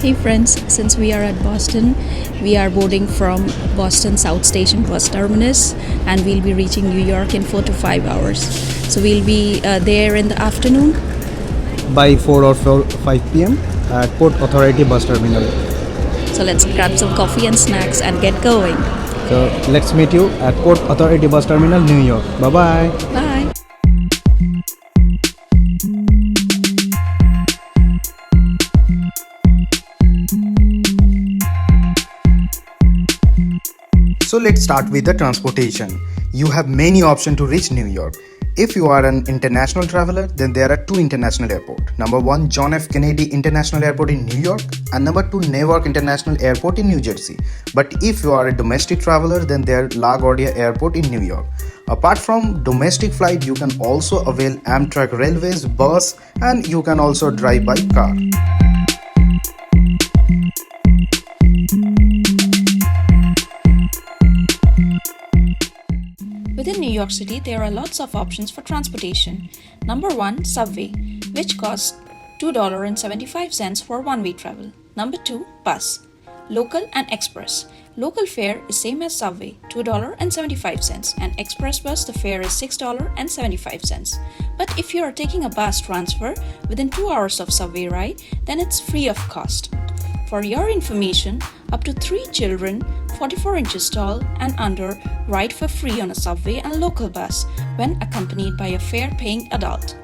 Hey friends, since we are at Boston, we are boarding from Boston South Station bus terminus and we'll be reaching New York in 4 to 5 hours. So we'll be there in the afternoon. By 4 or 5 p.m. at Port Authority bus terminal. So let's grab some coffee and snacks and get going. So let's meet you at Port Authority bus terminal, New York. Bye-bye. Bye. So let's start with the transportation. You have many options to reach New York. If you are an international traveler, then there are two international airports. Number 1, John F. Kennedy International Airport in New York, and number 2, Newark International Airport in New Jersey. But if you are a domestic traveler, then there is LaGuardia Airport in New York. Apart from domestic flight, you can also avail Amtrak Railways, bus, and you can also drive by car. Within New York City, there are lots of options for transportation. Number 1, subway, which costs $2.75 for one-way travel. Number 2, bus, local and express. Local fare is same as subway, $2.75, and express bus the fare is $6.75. But if you are taking a bus transfer within 2 hours of subway ride, then it's free of cost. For your information, up to 3 children, 44 inches tall and under, ride for free on a subway and local bus when accompanied by a fare-paying adult.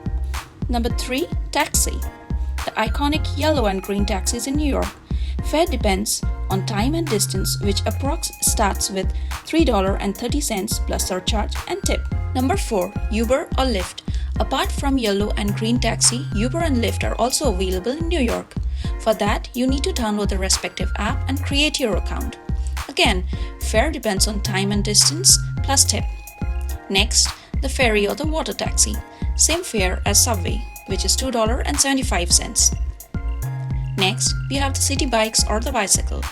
Number 3, taxi. The iconic yellow and green taxis in New York. Fare depends on time and distance, which approx starts with $3.30 plus surcharge and tip. Number 4, Uber or Lyft. Apart from yellow and green taxi, Uber and Lyft are also available in New York. For that, you need to download the respective app and create your account. Again, fare depends on time and distance plus tip. Next, the ferry or the water taxi. Same fare as subway, which is $2.75. Next, we have the city bikes or the bicycle.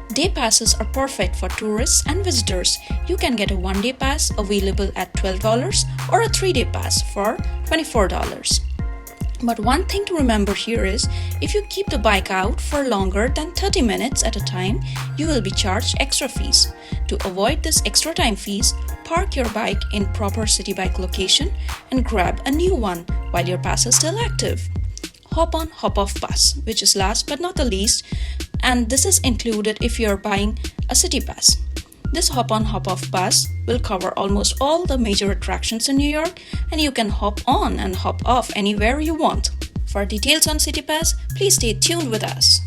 Day passes are perfect for tourists and visitors. You can get a one-day pass available at $12 or a 3-day pass for $24. But one thing to remember here is, if you keep the bike out for longer than 30 minutes at a time, you will be charged extra fees. To avoid this extra time fees, park your bike in proper city bike location and grab a new one while your pass is still active. Hop on, hop off bus, which is last but not the least, and this is included if you are buying a city pass. This hop on, hop off bus will cover almost all the major attractions in New York, and you can hop on and hop off anywhere you want. For details on City Pass, please stay tuned with us.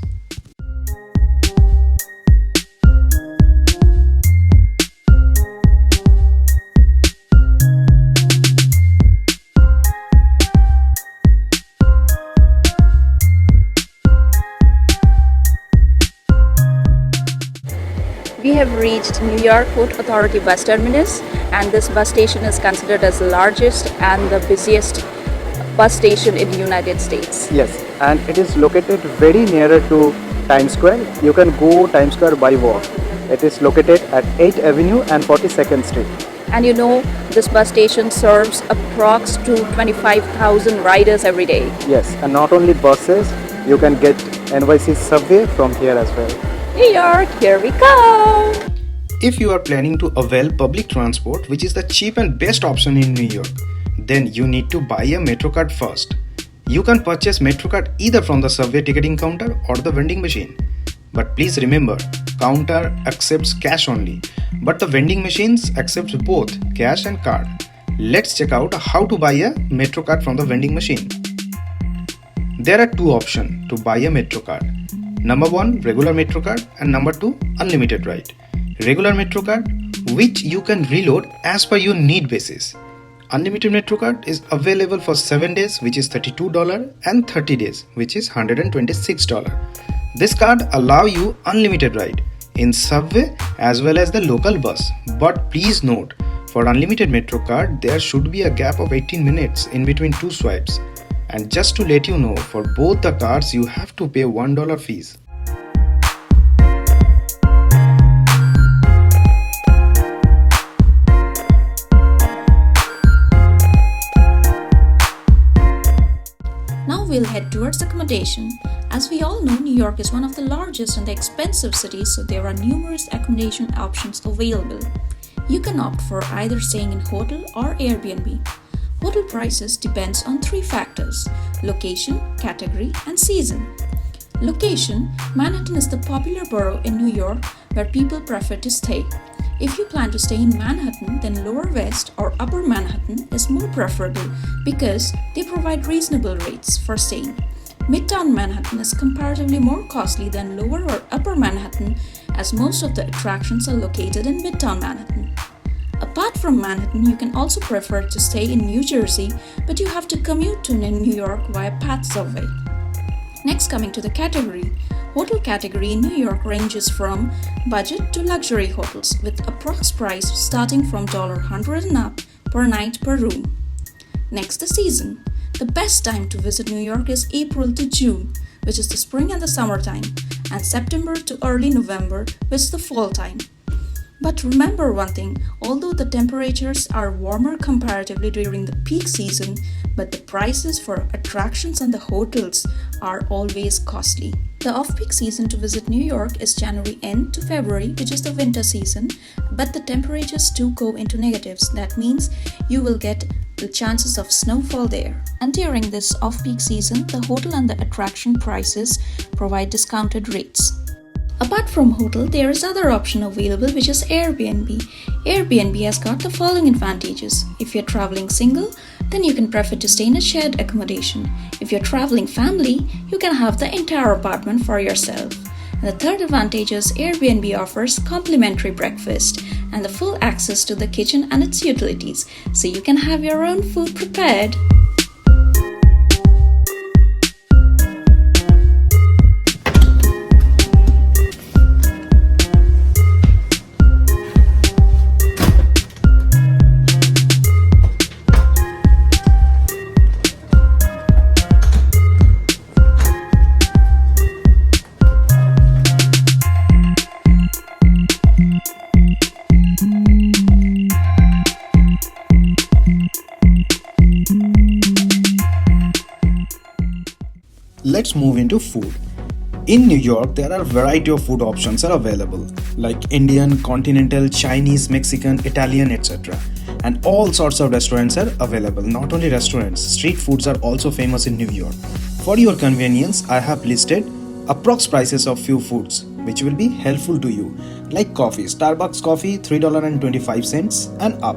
We have reached New York Port Authority bus terminus, and this bus station is considered as the largest and the busiest bus station in the United States. Yes, and it is located very nearer to Times Square. You can go Times Square by walk. It is located at 8th Avenue and 42nd Street. And you know, this bus station serves approx to 25,000 riders every day. Yes, and not only buses, you can get NYC subway from here as well. New York, here we come! If you are planning to avail public transport, which is the cheap and best option in New York, then you need to buy a MetroCard first. You can purchase MetroCard either from the subway ticketing counter or the vending machine. But please remember, counter accepts cash only, but the vending machines accepts both cash and card. Let's check out how to buy a MetroCard from the vending machine. There are two options to buy a MetroCard. Number 1, regular MetroCard, and number 2, unlimited ride. Regular MetroCard, which you can reload as per your need basis. Unlimited MetroCard is available for 7 days, which is $32, and 30 days, which is $126. This card allows you unlimited ride in subway as well as the local bus. But please note, for unlimited MetroCard, there should be a gap of 18 minutes in between two swipes. And just to let you know, for both the cards you have to pay $1 fees. Now we'll head towards accommodation. As we all know, New York is one of the largest and the expensive cities, so there are numerous accommodation options available. You can opt for either staying in hotel or Airbnb. Hotel prices depends on three factors: location, category, and season. Location: Manhattan is the popular borough in New York where people prefer to stay. If you plan to stay in Manhattan, then Lower West or Upper Manhattan is more preferable because they provide reasonable rates for staying. Midtown Manhattan is comparatively more costly than Lower or Upper Manhattan, as most of the attractions are located in Midtown Manhattan. Apart from Manhattan, you can also prefer to stay in New Jersey, but you have to commute to New York via PATH subway. Next, coming to the category. Hotel category in New York ranges from budget to luxury hotels with approx price starting from $100 and up per night per room. Next, the season. The best time to visit New York is April to June, which is the spring and the summertime, and September to early November, which is the fall time. But remember one thing, although the temperatures are warmer comparatively during the peak season, but the prices for attractions and the hotels are always costly. The off-peak season to visit New York is January end to February, which is the winter season, but the temperatures do go into negatives. That means you will get the chances of snowfall there. And during this off-peak season, the hotel and the attraction prices provide discounted rates. Apart from hotel, there is other option available, which is Airbnb. Airbnb has got the following advantages. If you're traveling single, then you can prefer to stay in a shared accommodation. If you're traveling family, you can have the entire apartment for yourself. And the third advantage is Airbnb offers complimentary breakfast and the full access to the kitchen and its utilities, so you can have your own food prepared. Let's move into food. In New York, there are a variety of food options are available, like Indian, continental, Chinese, Mexican, Italian, etc. And all sorts of restaurants are available. Not only restaurants, street foods are also famous in New York. For your convenience, I have listed approx prices of few foods which will be helpful to you, like coffee. Starbucks coffee $3.25 and up.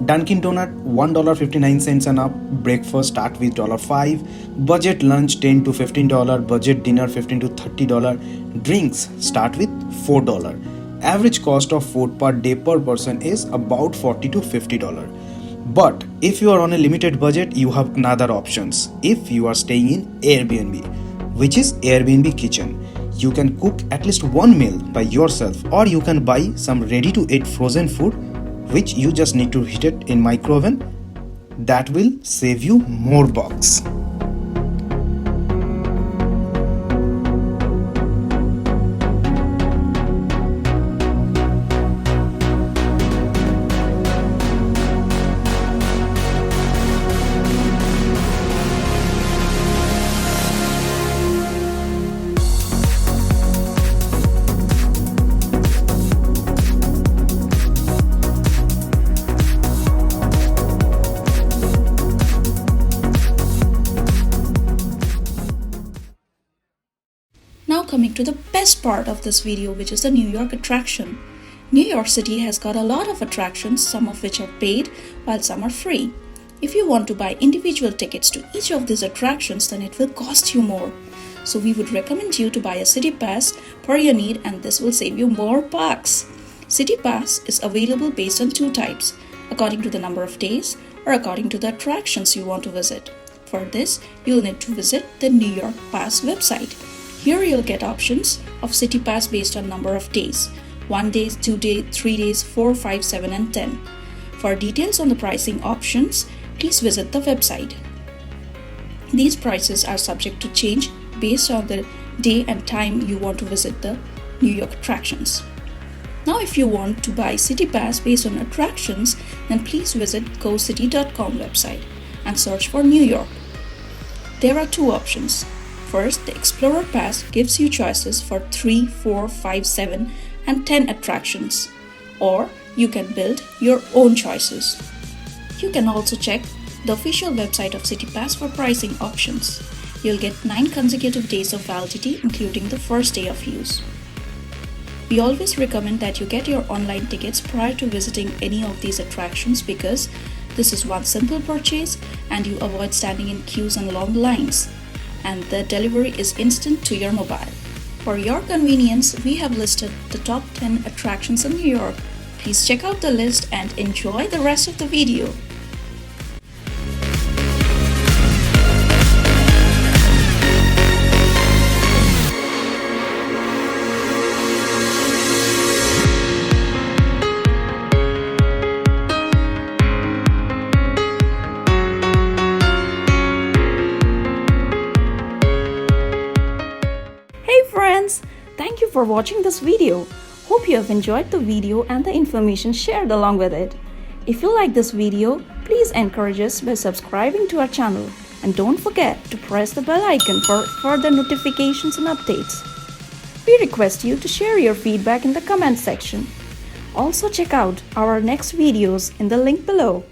Dunkin' Donut $1.59 and up. Breakfast start with $5. Budget lunch $10 to $15. Budget dinner $15 to $30. Drinks start with $4. Average cost of food per day per person is about $40 to $50. But if you are on a limited budget, you have another options. If you are staying in Airbnb, which is Airbnb kitchen, you can cook at least one meal by yourself, or you can buy some ready to eat frozen food which you just need to heat it in micro oven. That will save you more bucks. Now coming to the best part of this video, which is the New York attraction. New York City has got a lot of attractions, some of which are paid while some are free. If you want to buy individual tickets to each of these attractions, then it will cost you more. So we would recommend you to buy a city pass per your need, and this will save you more bucks. City pass is available based on two types, according to the number of days or according to the attractions you want to visit. For this, you'll need to visit the New York Pass website. Here you'll get options of City Pass based on number of days: 1 day, 2 days, 3 days, 4, 5, 7 and 10. For details on the pricing options, please visit the website. These prices are subject to change based on the day and time you want to visit the New York attractions. Now if you want to buy City Pass based on attractions, then please visit gocity.com website and search for New York. There are two options. First, the Explorer Pass gives you choices for 3, 4, 5, 7, and 10 attractions, or you can build your own choices. You can also check the official website of CityPass for pricing options. You'll get 9 consecutive days of validity, including the first day of use. We always recommend that you get your online tickets prior to visiting any of these attractions because this is one simple purchase and you avoid standing in queues and long lines. And the delivery is instant to your mobile. For your convenience, we have listed the top 10 attractions in New York. Please check out the list and enjoy the rest of the video. Hey friends, thank you for watching this video. Hope you have enjoyed the video and the information shared along with it. If you like this video, please encourage us by subscribing to our channel and don't forget to press the bell icon for further notifications and updates. We request you to share your feedback in the comment section. Also check out our next videos in the link below.